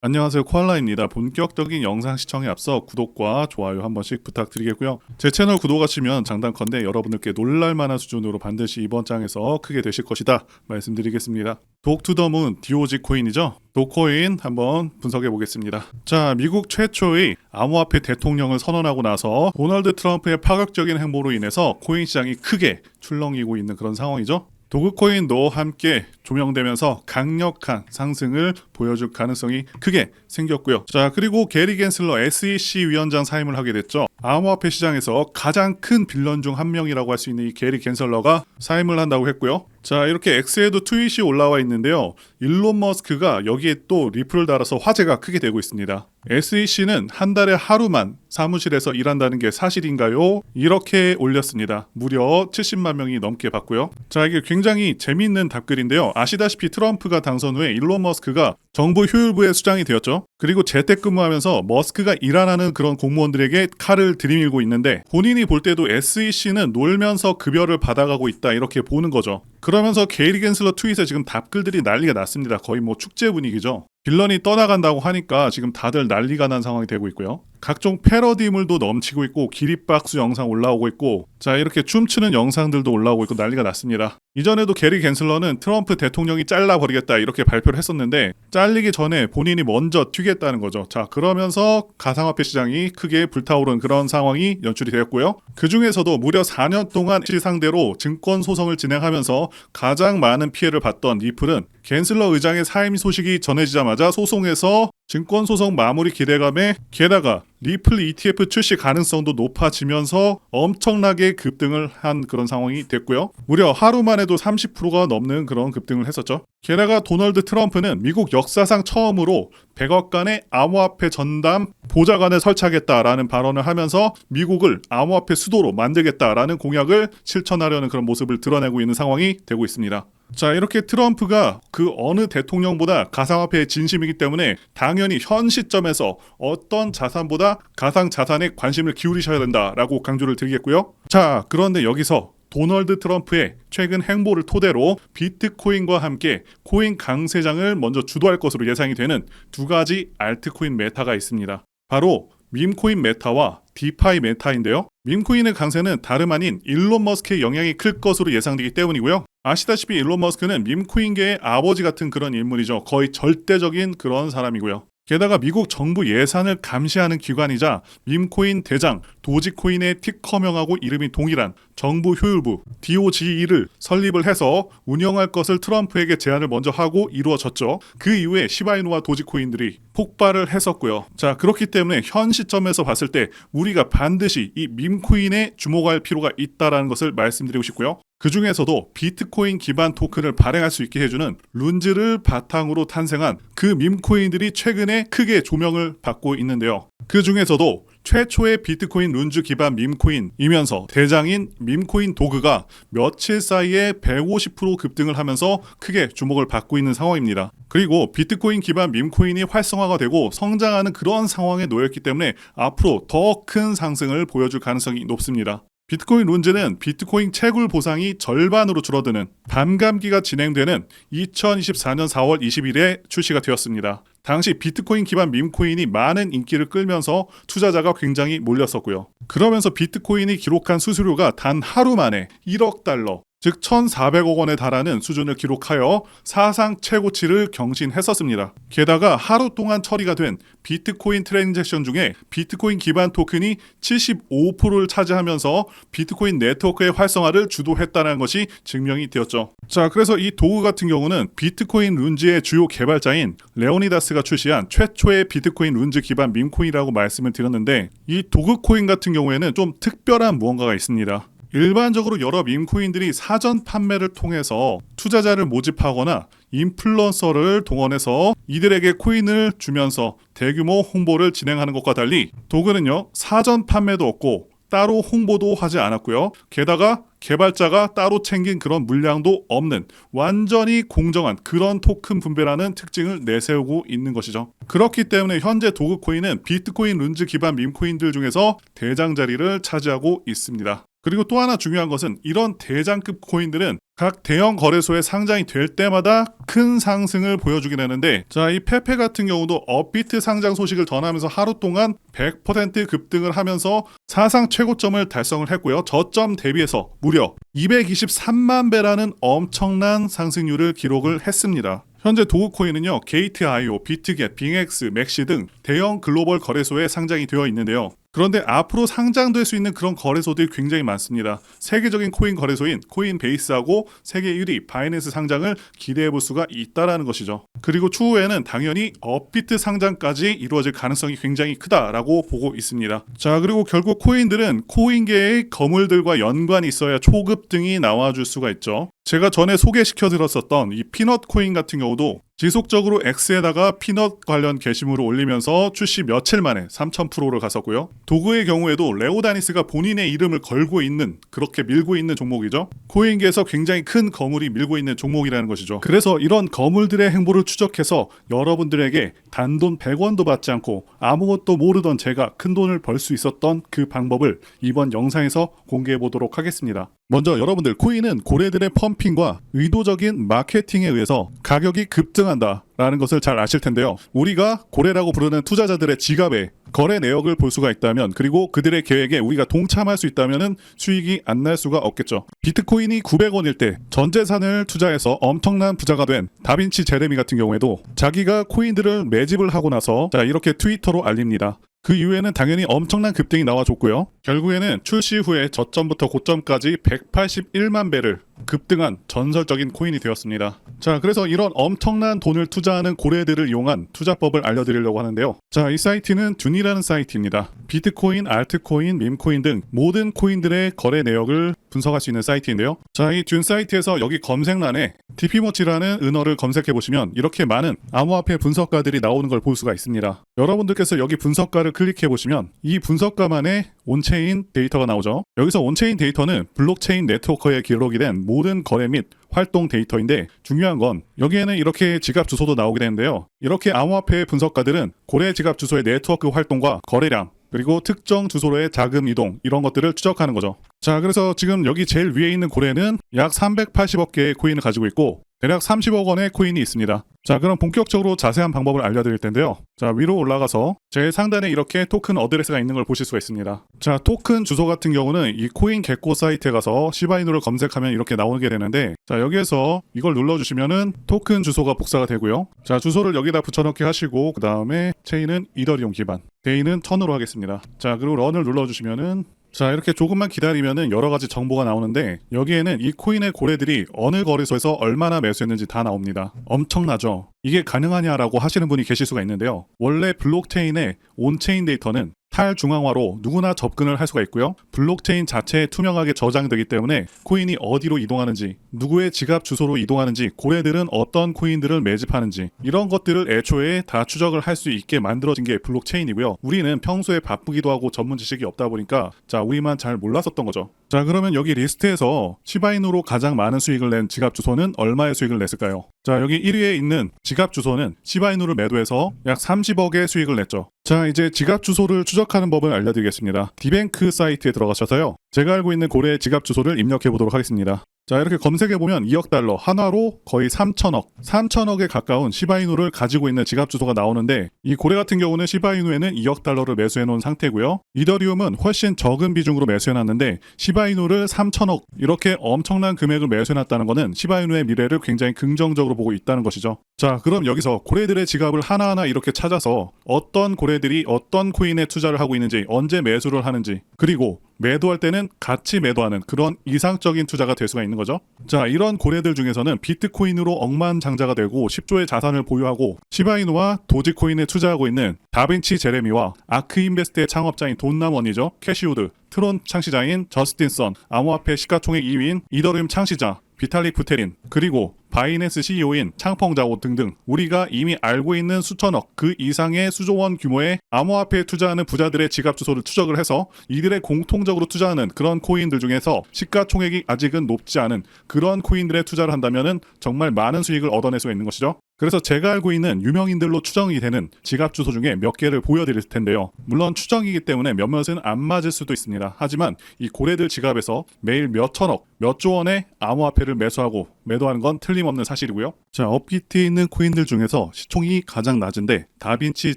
안녕하세요, 코알라입니다. 본격적인 영상 시청에 앞서 구독과 좋아요 한 번씩 부탁드리겠고요. 제 채널 구독하시면 장단컨대 여러분들께 놀랄만한 수준으로 반드시 이번 장에서 크게 되실 것이다 말씀드리겠습니다. 독투더문 DOG 코인이죠. 도코인 한번 분석해 보겠습니다. 자, 미국 최초의 암호화폐 대통령을 선언하고 나서 도널드 트럼프의 파격적인 행보로 인해서 코인 시장이 크게 출렁이고 있는 그런 상황이죠. 도그코인도 함께 조명되면서 강력한 상승을 보여줄 가능성이 크게 생겼고요. 자, 그리고 게리 겐슬러 SEC 위원장 사임을 하게 됐죠. 암호화폐 시장에서 가장 큰 빌런 중 한 명이라고 할 수 있는 이 게리 겐슬러가 사임을 한다고 했고요. 자, 이렇게 X에도 트윗이 올라와 있는데요. 일론 머스크가 여기에 또 리플을 달아서 화제가 크게 되고 있습니다. SEC는 한 달에 하루만 사무실에서 일한다는 게 사실인가요? 이렇게 올렸습니다. 무려 70만 명이 넘게 봤고요. 자, 이게 굉장히 재미있는 답글인데요. 아시다시피 트럼프가 당선 후에 일론 머스크가 정부 효율부의 수장이 되었죠. 그리고 재택근무하면서 머스크가 일하는 그런 공무원들에게 칼을 들이밀고 있는데 본인이 볼 때도 SEC는 놀면서 급여를 받아가고 있다 이렇게 보는 거죠. 그러면서 게리 겐슬러 트윗에 지금 답글들이 난리가 났습니다. 거의 뭐 축제 분위기죠. 빌런이 떠나간다고 하니까 지금 다들 난리가 난 상황이 되고 있고요. 각종 패러디물도 넘치고 있고 기립박수 영상 올라오고 있고 자, 이렇게 춤추는 영상들도 올라오고 있고 난리가 났습니다. 이전에도 게리 겐슬러는 트럼프 대통령이 잘라버리겠다 이렇게 발표를 했었는데 잘리기 전에 본인이 먼저 튀겠다는 거죠. 자, 그러면서 가상화폐 시장이 크게 불타오른 그런 상황이 연출이 되었고요. 그 중에서도 무려 4년 동안 상대로 증권 소송을 진행하면서 가장 많은 피해를 봤던 리플은 겐슬러 의장의 사임 소식이 전해지자마자 소송에서 증권 소송 마무리 기대감에 게다가 리플 ETF 출시 가능성도 높아지면서 엄청나게 급등을 한 그런 상황이 됐고요. 무려 하루만 해도 30%가 넘는 그런 급등을 했었죠. 게다가 도널드 트럼프는 미국 역사상 처음으로 100억간의 암호화폐 전담 보좌관을 설치하겠다라는 발언을 하면서 미국을 암호화폐 수도로 만들겠다라는 공약을 실천하려는 그런 모습을 드러내고 있는 상황이 되고 있습니다. 자, 이렇게 트럼프가 그 어느 대통령보다 가상화폐의 진심이기 때문에 당연히 현 시점에서 어떤 자산보다 가상자산에 관심을 기울이셔야 된다라고 강조를 드리겠고요. 자, 그런데 여기서 도널드 트럼프의 최근 행보를 토대로 비트코인과 함께 코인 강세장을 먼저 주도할 것으로 예상이 되는 두 가지 알트코인 메타가 있습니다. 바로 밈코인 메타와 디파이 메타인데요. 밈코인의 강세는 다름 아닌 일론 머스크의 영향이 클 것으로 예상되기 때문이고요. 아시다시피 일론 머스크는 밈코인계의 아버지 같은 그런 인물이죠. 거의 절대적인 그런 사람이고요. 게다가 미국 정부 예산을 감시하는 기관이자 밈코인 대장 도지코인의 티커명하고 이름이 동일한 정부 효율부 DOGE를 설립을 해서 운영할 것을 트럼프에게 제안을 먼저 하고 이루어졌죠. 그 이후에 시바이누와 도지코인들이 폭발을 했었고요. 자, 그렇기 때문에 현 시점에서 봤을 때 우리가 반드시 이 밈코인에 주목할 필요가 있다는 것을 말씀드리고 싶고요. 그 중에서도 비트코인 기반 토큰을 발행할 수 있게 해주는 룬즈를 바탕으로 탄생한 그 밈코인들이 최근에 크게 조명을 받고 있는데요. 그 중에서도 최초의 비트코인 룬즈 기반 밈코인이면서 대장인 밈코인 도그가 며칠 사이에 150% 급등을 하면서 크게 주목을 받고 있는 상황입니다. 그리고 비트코인 기반 밈코인이 활성화가 되고 성장하는 그런 상황에 놓였기 때문에 앞으로 더 큰 상승을 보여줄 가능성이 높습니다. 비트코인 룬즈는 비트코인 채굴 보상이 절반으로 줄어드는 반감기가 진행되는 2024년 4월 20일에 출시가 되었습니다. 당시 비트코인 기반 밈코인이 많은 인기를 끌면서 투자자가 굉장히 몰렸었고요. 그러면서 비트코인이 기록한 수수료가 단 하루 만에 1억 달러, 즉 1,400억 원에 달하는 수준을 기록하여 사상 최고치를 경신했었습니다. 게다가 하루 동안 처리가 된 비트코인 트랜잭션 중에 비트코인 기반 토큰이 75%를 차지하면서 비트코인 네트워크의 활성화를 주도했다는 것이 증명이 되었죠. 자, 그래서 이 도구 같은 경우는 비트코인 룬즈의 주요 개발자인 레오니다스가 출시한 최초의 비트코인 룬즈 기반 밈코인이라고 말씀을 드렸는데 이 도그코인 같은 경우에는 좀 특별한 무언가가 있습니다. 일반적으로 여러 밈코인들이 사전 판매를 통해서 투자자를 모집하거나 인플루언서를 동원해서 이들에게 코인을 주면서 대규모 홍보를 진행하는 것과 달리 도그는요, 사전 판매도 없고 따로 홍보도 하지 않았고요. 게다가 개발자가 따로 챙긴 그런 물량도 없는 완전히 공정한 그런 토큰 분배라는 특징을 내세우고 있는 것이죠. 그렇기 때문에 현재 도그코인은 비트코인 룬즈 기반 밈코인들 중에서 대장 자리를 차지하고 있습니다. 그리고 또 하나 중요한 것은 이런 대장급 코인들은 각 대형 거래소에 상장이 될 때마다 큰 상승을 보여주게 되는데, 자, 이 페페 같은 경우도 업비트 상장 소식을 전하면서 하루 동안 100% 급등을 하면서 사상 최고점을 달성을 했고요. 저점 대비해서 무려 223만 배라는 엄청난 상승률을 기록을 했습니다. 현재 도그코인은요, 게이트.io, 비트겟, 빙엑스, 맥시 등 대형 글로벌 거래소에 상장이 되어 있는데요. 그런데 앞으로 상장될 수 있는 그런 거래소들이 굉장히 많습니다. 세계적인 코인 거래소인 코인베이스하고 세계 1위 바이낸스 상장을 기대해 볼 수가 있다라는 것이죠. 그리고 추후에는 당연히 업비트 상장까지 이루어질 가능성이 굉장히 크다라고 보고 있습니다. 자, 그리고 결국 코인들은 코인계의 거물들과 연관이 있어야 초급등이 나와줄 수가 있죠. 제가 전에 소개시켜 드렸었던 이 피넛 코인 같은 경우도 지속적으로 X에다가 피넛 관련 게시물을 올리면서 출시 며칠 만에 3000%를 갔었고요. 도그의 경우에도 레오다니스가 본인의 이름을 걸고 있는, 그렇게 밀고 있는 종목이죠. 코인계에서 굉장히 큰 거물이 밀고 있는 종목이라는 것이죠. 그래서 이런 거물들의 행보를 추적해서 여러분들에게 단돈 100원도 받지 않고 아무것도 모르던 제가 큰 돈을 벌 수 있었던 그 방법을 이번 영상에서 공개해 보도록 하겠습니다. 먼저 여러분들, 코인은 고래들의 펌핑과 의도적인 마케팅에 의해서 가격이 급등한다 라는 것을 잘 아실 텐데요. 우리가 고래라고 부르는 투자자들의 지갑에 거래 내역을 볼 수가 있다면, 그리고 그들의 계획에 우리가 동참할 수 있다면 수익이 안 날 수가 없겠죠. 비트코인이 900원일 때 전 재산을 투자해서 엄청난 부자가 된 다빈치 제레미 같은 경우에도 자기가 코인들을 매집을 하고 나서 자, 이렇게 트위터로 알립니다. 그 이후에는 당연히 엄청난 급등이 나와줬고요. 결국에는 출시 후에 저점부터 고점까지 181만 배를 급등한 전설적인 코인이 되었습니다. 자, 그래서 이런 엄청난 돈을 투자하는 고래들을 이용한 투자법을 알려드리려고 하는데요. 자, 이 사이트는 듄이라는 사이트입니다. 비트코인, 알트코인, 밈코인 등 모든 코인들의 거래 내역을 분석할 수 있는 사이트인데요. 자, 이 듄 사이트에서 여기 검색란에 TP모치라는 은어를 검색해 보시면 이렇게 많은 암호화폐 분석가들이 나오는 걸 볼 수가 있습니다. 여러분들께서 여기 분석가를 클릭해 보시면 이 분석가만의 온체인 데이터가 나오죠. 여기서 온체인 데이터는 블록체인 네트워크에 기록이 된 모든 거래 및 활동 데이터인데, 중요한 건 여기에는 이렇게 지갑 주소도 나오게 되는데요. 이렇게 암호화폐 분석가들은 고래 지갑 주소의 네트워크 활동과 거래량, 그리고 특정 주소로의 자금 이동, 이런 것들을 추적하는 거죠. 자, 그래서 지금 여기 제일 위에 있는 고래는 약 380억 개의 코인을 가지고 있고 대략 30억 원의 코인이 있습니다. 자, 그럼 본격적으로 자세한 방법을 알려드릴 텐데요. 자, 위로 올라가서 제일 상단에 이렇게 토큰 어드레스가 있는 걸 보실 수가 있습니다. 자, 토큰 주소 같은 경우는 이 코인 겟고 사이트에 가서 시바이누를 검색하면 이렇게 나오게 되는데, 자, 여기에서 이걸 눌러주시면은 토큰 주소가 복사가 되고요. 자, 주소를 여기다 붙여넣기 하시고, 그 다음에 체인은 이더리움 기반, 데이는 1000으로 하겠습니다. 자, 그리고 런을 눌러주시면은, 자, 이렇게 조금만 기다리면은 여러 가지 정보가 나오는데, 여기에는 이 코인의 고래들이 어느 거래소에서 얼마나 매수했는지 다 나옵니다. 엄청나죠? 이게 가능하냐라고 하시는 분이 계실 수가 있는데요. 원래 블록체인의 온체인 데이터는 탈중앙화로 누구나 접근을 할 수가 있고요. 블록체인 자체에 투명하게 저장되기 때문에 코인이 어디로 이동하는지, 누구의 지갑 주소로 이동하는지, 고래들은 어떤 코인들을 매집하는지, 이런 것들을 애초에 다 추적을 할 수 있게 만들어진 게 블록체인이고요. 우리는 평소에 바쁘기도 하고 전문 지식이 없다 보니까 자, 우리만 잘 몰랐었던 거죠. 자, 그러면 여기 리스트에서 시바이누로 가장 많은 수익을 낸 지갑 주소는 얼마의 수익을 냈을까요? 자, 여기 1위에 있는 지갑 주소는 시바이누를 매도해서 약 30억의 수익을 냈죠. 자, 이제 지갑 주소를 추적하는 법을 알려드리겠습니다. 디뱅크 사이트에 들어가셔서요, 제가 알고 있는 고래의 지갑 주소를 입력해 보도록 하겠습니다. 자, 이렇게 검색해보면 2억 달러, 한화로 거의 3천억에 가까운 시바이누를 가지고 있는 지갑 주소가 나오는데, 이 고래 같은 경우는 시바이누에는 2억 달러를 매수해놓은 상태고요. 이더리움은 훨씬 적은 비중으로 매수해놨는데 시바이누를 3천억, 이렇게 엄청난 금액을 매수해놨다는 것은 시바이누의 미래를 굉장히 긍정적으로 보고 있다는 것이죠. 자, 그럼 여기서 고래들의 지갑을 하나하나 이렇게 찾아서 어떤 고래들이 어떤 코인에 투자를 하고 있는지, 언제 매수를 하는지, 그리고 매도할 때는 같이 매도하는 그런 이상적인 투자가 될 수가 있는 거죠. 자, 이런 고래들 중에서는 비트코인으로 억만장자가 되고 10조의 자산을 보유하고 시바이누와 도지코인에 투자하고 있는 다빈치 제레미와 아크인베스트의 창업자인 돈나먼이죠. 캐시우드, 트론 창시자인 저스틴 선, 암호화폐 시가총액 2위인 이더리움 창시자 비탈릭 부테린, 그리고 바이낸스 CEO인 창펑자오 등등 우리가 이미 알고 있는 수천억, 그 이상의 수조원 규모의 암호화폐에 투자하는 부자들의 지갑 주소를 추적을 해서 이들의 공통적으로 투자하는 그런 코인들 중에서 시가총액이 아직은 높지 않은 그런 코인들에 투자를 한다면은 정말 많은 수익을 얻어낼 수가 있는 것이죠. 그래서 제가 알고 있는 유명인들로 추정이 되는 지갑 주소 중에 몇 개를 보여드릴 텐데요. 물론 추정이기 때문에 몇몇은 안 맞을 수도 있습니다. 하지만 이 고래들 지갑에서 매일 몇 천억, 몇 조 원의 암호화폐를 매수하고 매도하는 건 틀림없는 사실이고요. 자, 업비트에 있는 코인들 중에서 시총이 가장 낮은데 다빈치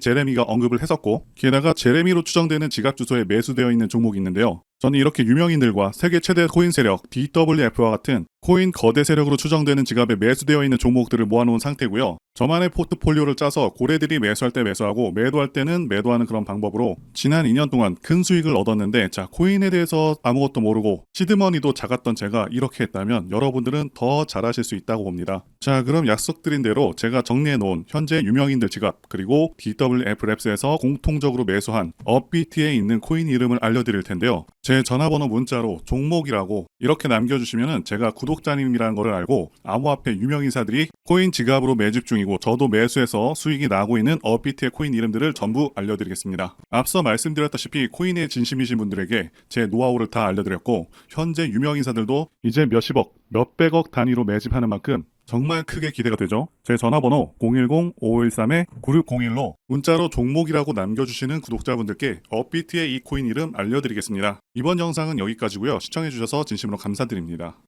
제레미가 언급을 했었고, 게다가 제레미로 추정되는 지갑 주소에 매수되어 있는 종목이 있는데요. 저는 이렇게 유명인들과 세계 최대 코인 세력 DWF와 같은 코인 거대 세력으로 추정되는 지갑에 매수되어 있는 종목들을 모아놓은 상태고요. 저만의 포트폴리오를 짜서 고래들이 매수할 때 매수하고 매도할 때는 매도하는 그런 방법으로 지난 2년 동안 큰 수익을 얻었는데, 자, 코인에 대해서 아무것도 모르고 시드머니도 작았던 제가 이렇게 했다면 여러분들은 더 잘하실 수 있다고 봅니다. 자, 그럼 약속드린 대로 제가 정리해 놓은 현재 유명인들 지갑 그리고 DWF 랩스에서 공통적으로 매수한 업비트에 있는 코인 이름을 알려드릴 텐데요. 제 전화번호 문자로 종목이라고 이렇게 남겨주시면 제가 구독자님이라는 것을 알고 암호화폐 유명인사들이 코인 지갑으로 매집 중이고 저도 매수해서 수익이 나고 있는 업비트의 코인 이름들을 전부 알려드리겠습니다. 앞서 말씀드렸다시피 코인에 진심이신 분들에게 제 노하우를 다 알려드렸고, 현재 유명인사들도 이제 몇십억, 몇백억 단위로 매집하는 만큼 정말 크게 기대가 되죠. 제 전화번호 010-5513-9601로 문자로 종목이라고 남겨주시는 구독자분들께 업비트의 이 코인 이름 알려드리겠습니다. 이번 영상은 여기까지고요. 시청해주셔서 진심으로 감사드립니다.